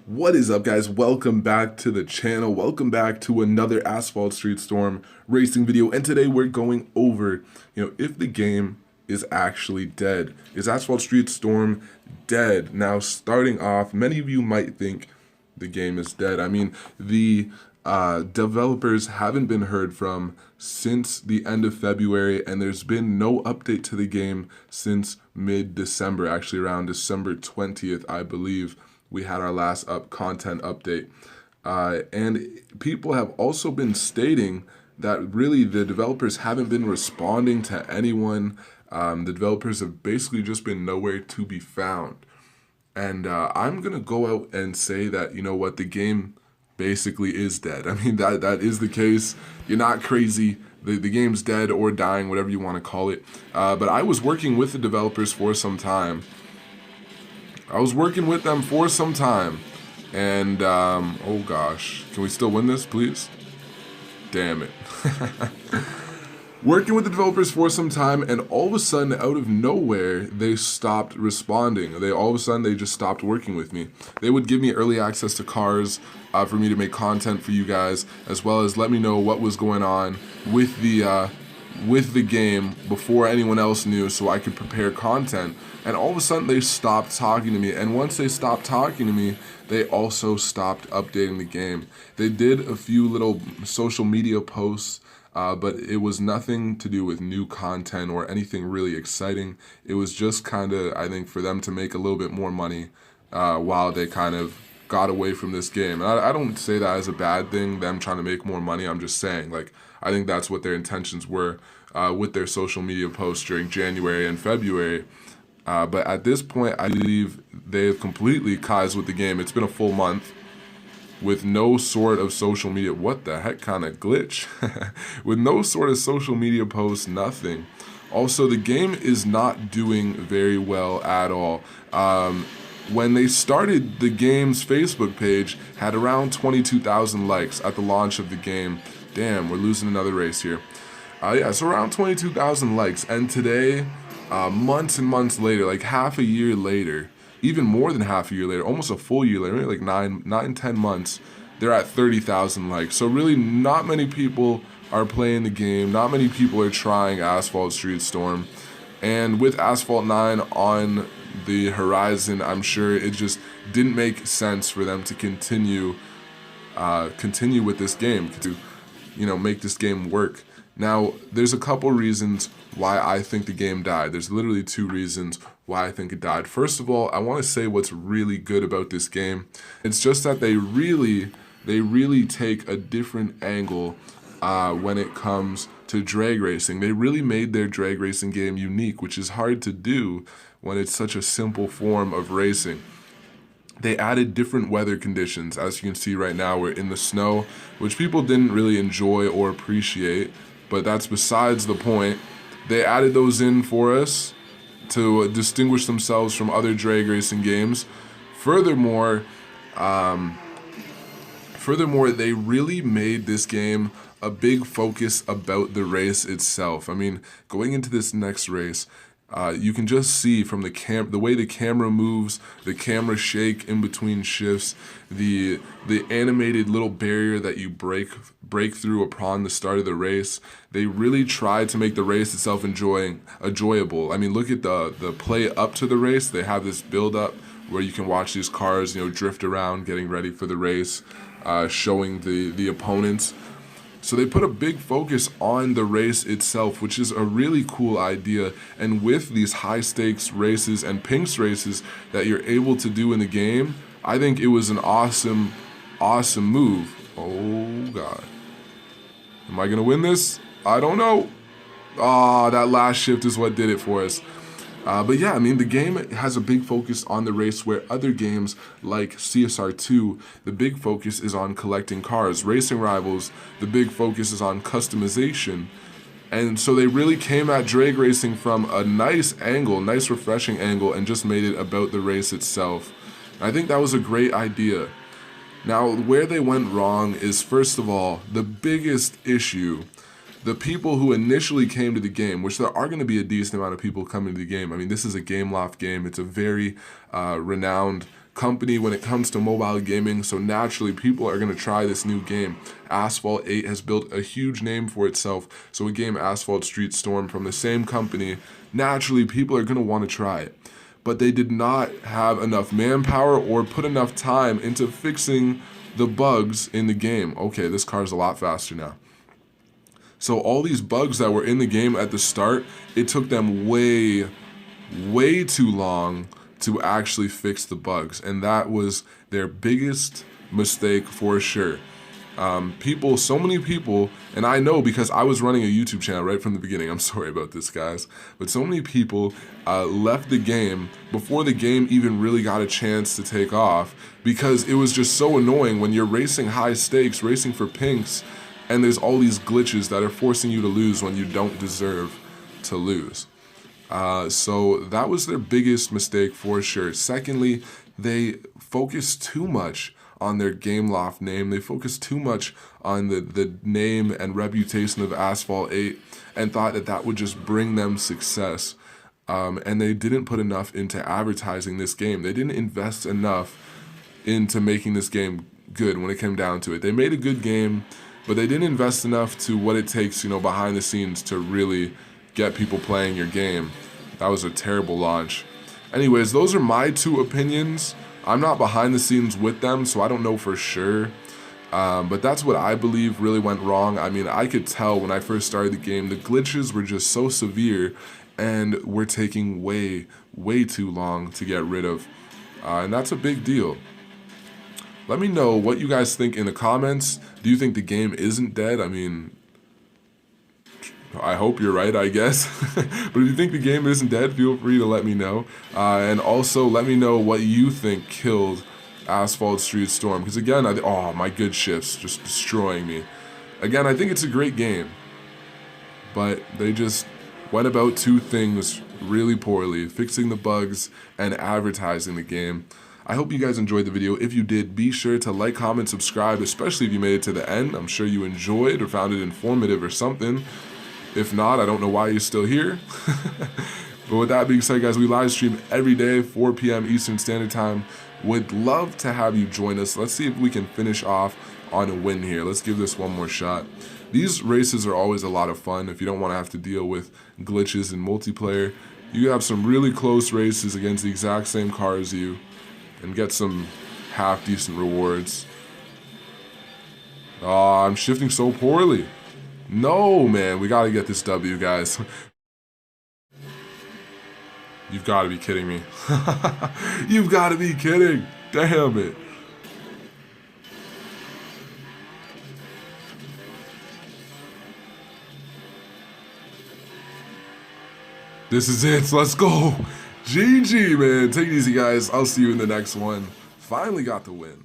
What is up, guys? Welcome back to the channel. Welcome back to another Asphalt Street Storm Racing video. And today we're going over, if the game is actually dead. Is Asphalt Street Storm dead? Now, starting off, many of you might think the game is dead. I mean, the developers haven't been heard from since the end of February, and there's been no update to the game since mid-December, actually around December 20th, I believe. We had our last content update. And people have also been stating that really the developers haven't been responding to anyone. The developers have basically just been nowhere to be found. And I'm going to go out and say that, the game basically is dead. I mean, that is the case. You're not crazy. The game's dead or dying, whatever you want to call it. But I was working with the developers for some time. And, oh gosh, can we still win this, please? Damn it. Working with the developers for some time, and all of a sudden, out of nowhere, they stopped responding. All of a sudden, they just stopped working with me. They would give me early access to cars for me to make content for you guys, as well as let me know what was going on with the game before anyone else knew, so I could prepare content. And all of a sudden they stopped talking to me, and once they stopped talking to me, they also stopped updating the game. They did a few little social media posts, but it was nothing to do with new content or anything really exciting. It was just kind of, I think, for them to make a little bit more money while they kind of got away from this game. And I don't say that as a bad thing, them trying to make more money. I'm just saying, I think that's what their intentions were with their social media posts during January and February. But at this point, I believe they have completely cut with the game. It's been a full month with no sort of social media. What the heck kind of glitch? With no sort of social media posts, nothing. Also, the game is not doing very well at all. When they started, the game's Facebook page had around 22,000 likes at the launch of the game. Damn, we're losing another race here. So around 22,000 likes. And today, months and months later, like half a year later, even more than half a year later, almost a full year later, maybe like 10 months, they're at 30,000 likes. So really not many people are playing the game. Not many people are trying Asphalt Street Storm. And with Asphalt 9 on the horizon, I'm sure it just didn't make sense for them to continue with this game, to make this game work. Now, there's a couple reasons why I think the game died. There's literally two reasons why I think it died. First of all, I want to say what's really good about this game. It's just that they really take a different angle when it comes to drag racing. They really made their drag racing game unique, which is hard to do when it's such a simple form of racing. They added different weather conditions. As you can see right now, we're in the snow, which people didn't really enjoy or appreciate, but that's besides the point. They added those in for us to distinguish themselves from other drag racing games. Furthermore, they really made this game a big focus about the race itself. I mean, going into this next race, you can just see from the way the camera moves, the camera shake in between shifts, the animated little barrier that you break through upon the start of the race. They really tried to make the race itself enjoyable. I mean, look at the play up to the race. They have this build up where you can watch these cars, drift around, getting ready for the race, showing the opponents. So they put a big focus on the race itself, which is a really cool idea. And with these high stakes races and pinks races that you're able to do in the game, I think it was an awesome move. Oh God. Am I gonna win this? I don't know. That last shift is what did it for us. But yeah, I mean, the game has a big focus on the race, where other games like CSR2, the big focus is on collecting cars. Racing Rivals, the big focus is on customization. And so they really came at drag racing from a nice refreshing angle, and just made it about the race itself. I think that was a great idea. Now, where they went wrong is, first of all, the biggest issue. The people who initially came to the game, which there are going to be a decent amount of people coming to the game. I mean, this is a Gameloft game. It's a very renowned company when it comes to mobile gaming, so naturally people are going to try this new game. Asphalt 8 has built a huge name for itself, so a game Asphalt Street Storm from the same company, naturally people are going to want to try it. But they did not have enough manpower or put enough time into fixing the bugs in the game. Okay, this car is a lot faster now. So all these bugs that were in the game at the start, it took them way too long to actually fix the bugs, and that was their biggest mistake for sure. So many people, and I know because I was running a YouTube channel right from the beginning, I'm sorry about this guys, but so many people left the game before the game even really got a chance to take off, because it was just so annoying when you're racing high stakes, racing for pinks, and there's all these glitches that are forcing you to lose when you don't deserve to lose. So that was their biggest mistake for sure. Secondly, they focused too much on their Gameloft name. They focused too much on the name and reputation of Asphalt 8 and thought that that would just bring them success. And they didn't put enough into advertising this game. They didn't invest enough into making this game good when it came down to it. They made a good game, but they didn't invest enough to what it takes, behind the scenes to really get people playing your game. That was a terrible launch. Anyways, those are my two opinions. I'm not behind the scenes with them, so I don't know for sure. But that's what I believe really went wrong. I mean, I could tell when I first started the game, the glitches were just so severe and were taking way too long to get rid of. And that's a big deal. Let me know what you guys think in the comments. Do you think the game isn't dead? I mean, I hope you're right, I guess. But if you think the game isn't dead, feel free to let me know. And also let me know what you think killed Asphalt Street Storm. Because again, oh, my good shifts just destroying me. Again, I think it's a great game. But they just went about two things really poorly. Fixing the bugs and advertising the game. I hope you guys enjoyed the video. If you did, be sure to like, comment, subscribe, especially if you made it to the end. I'm sure you enjoyed or found it informative or something. If not, I don't know why you're still here. But with that being said, guys, we live stream every day, 4 p.m. Eastern Standard Time. Would love to have you join us. Let's see if we can finish off on a win here. Let's give this one more shot. These races are always a lot of fun if you don't want to have to deal with glitches in multiplayer. You have some really close races against the exact same car as you and get some half-decent rewards. Oh, I'm shifting so poorly. No, man, we gotta get this W, guys. You've gotta be kidding me. You've gotta be kidding. Damn it. This is it. Let's go. GG, man. Take it easy, guys. I'll see you in the next one. Finally got the win.